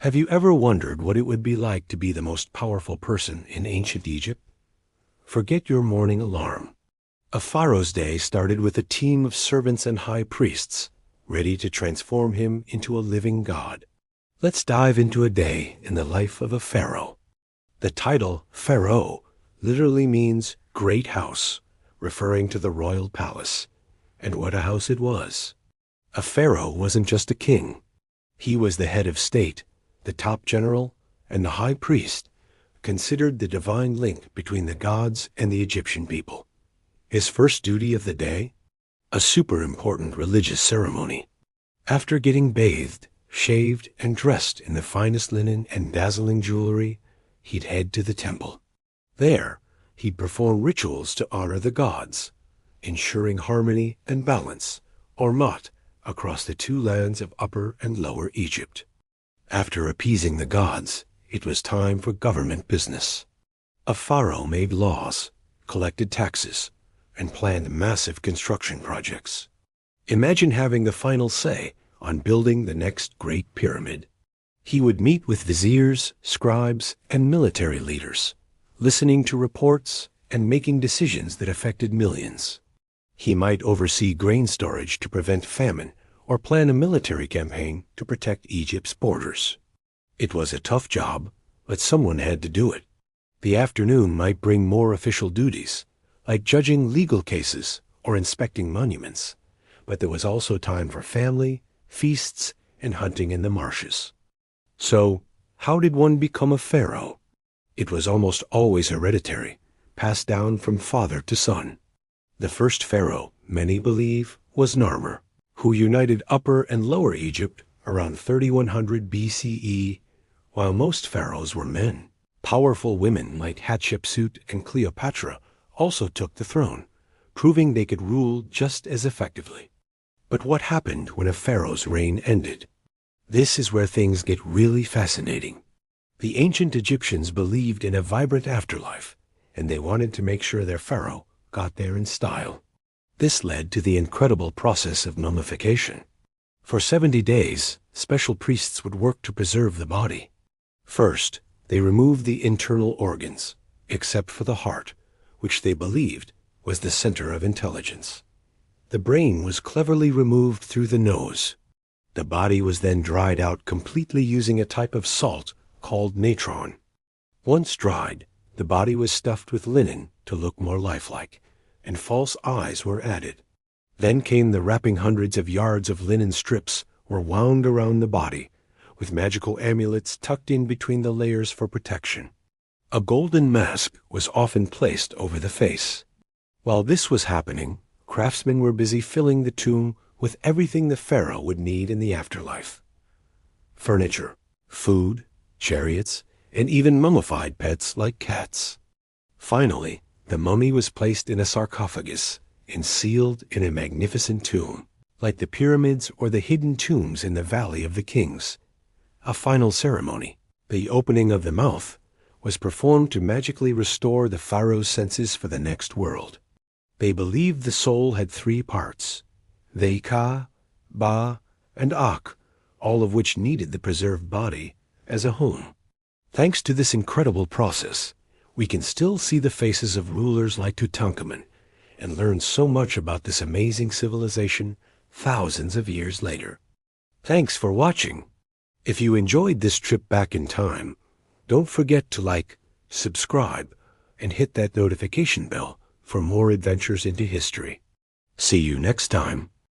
Have you ever wondered what it would be like to be the most powerful person in ancient Egypt? Forget your morning alarm. A pharaoh's day started with a team of servants and high priests, ready to transform him into a living god. Let's dive into a day in the life of a pharaoh. The title pharaoh literally means great house, referring to the royal palace. And what a house it was. A pharaoh wasn't just a king. He was the head of state, the top general, and the high priest, considered the divine link between the gods and the Egyptian people. His first duty of the day? A super important religious ceremony. After getting bathed, shaved, and dressed in the finest linen and dazzling jewelry, he'd head to the temple. There, he'd perform rituals to honor the gods, ensuring harmony and balance, or Ma'at, across the two lands of Upper and Lower Egypt. After appeasing the gods, it was time for government business. A pharaoh made laws, collected taxes, and planned massive construction projects. Imagine having the final say on building the next Great Pyramid. He would meet with viziers, scribes, and military leaders, listening to reports and making decisions that affected millions. He might oversee grain storage to prevent famine or plan a military campaign to protect Egypt's borders. It was a tough job, but someone had to do it. The afternoon might bring more official duties, like judging legal cases or inspecting monuments, but there was also time for family, feasts, and hunting in the marshes. So, how did one become a pharaoh? It was almost always hereditary, passed down from father to son. The first pharaoh, many believe, was Narmer, who united Upper and Lower Egypt around 3100 BCE, while most pharaohs were men. Powerful women like Hatshepsut and Cleopatra also took the throne, proving they could rule just as effectively. But what happened when a pharaoh's reign ended? This is where things get really fascinating. The ancient Egyptians believed in a vibrant afterlife, and they wanted to make sure their pharaoh got there in style. This led to the incredible process of mummification. For 70 days, special priests would work to preserve the body. First, they removed the internal organs, except for the heart, which they believed was the center of intelligence. The brain was cleverly removed through the nose. The body was then dried out completely using a type of salt called natron. Once dried, the body was stuffed with linen to look more lifelike, and false eyes were added. Then came the wrapping. Hundreds of yards of linen strips were wound around the body, with magical amulets tucked in between the layers for protection. A golden mask was often placed over the face. While this was happening, craftsmen were busy filling the tomb with everything the pharaoh would need in the afterlife. Furniture, food, chariots, and even mummified pets like cats. Finally, the mummy was placed in a sarcophagus and sealed in a magnificent tomb, like the pyramids or the hidden tombs in the Valley of the Kings. A final ceremony, the opening of the mouth, was performed to magically restore the pharaoh's senses for the next world. They believed the soul had 3 parts, the Ka, Ba, and Ak, all of which needed the preserved body as a home. Thanks to this incredible process, we can still see the faces of rulers like Tutankhamun and learn so much about this amazing civilization thousands of years later. Thanks for watching. If you enjoyed this trip back in time, don't forget to like, subscribe, and hit that notification bell for more adventures into history. See you next time.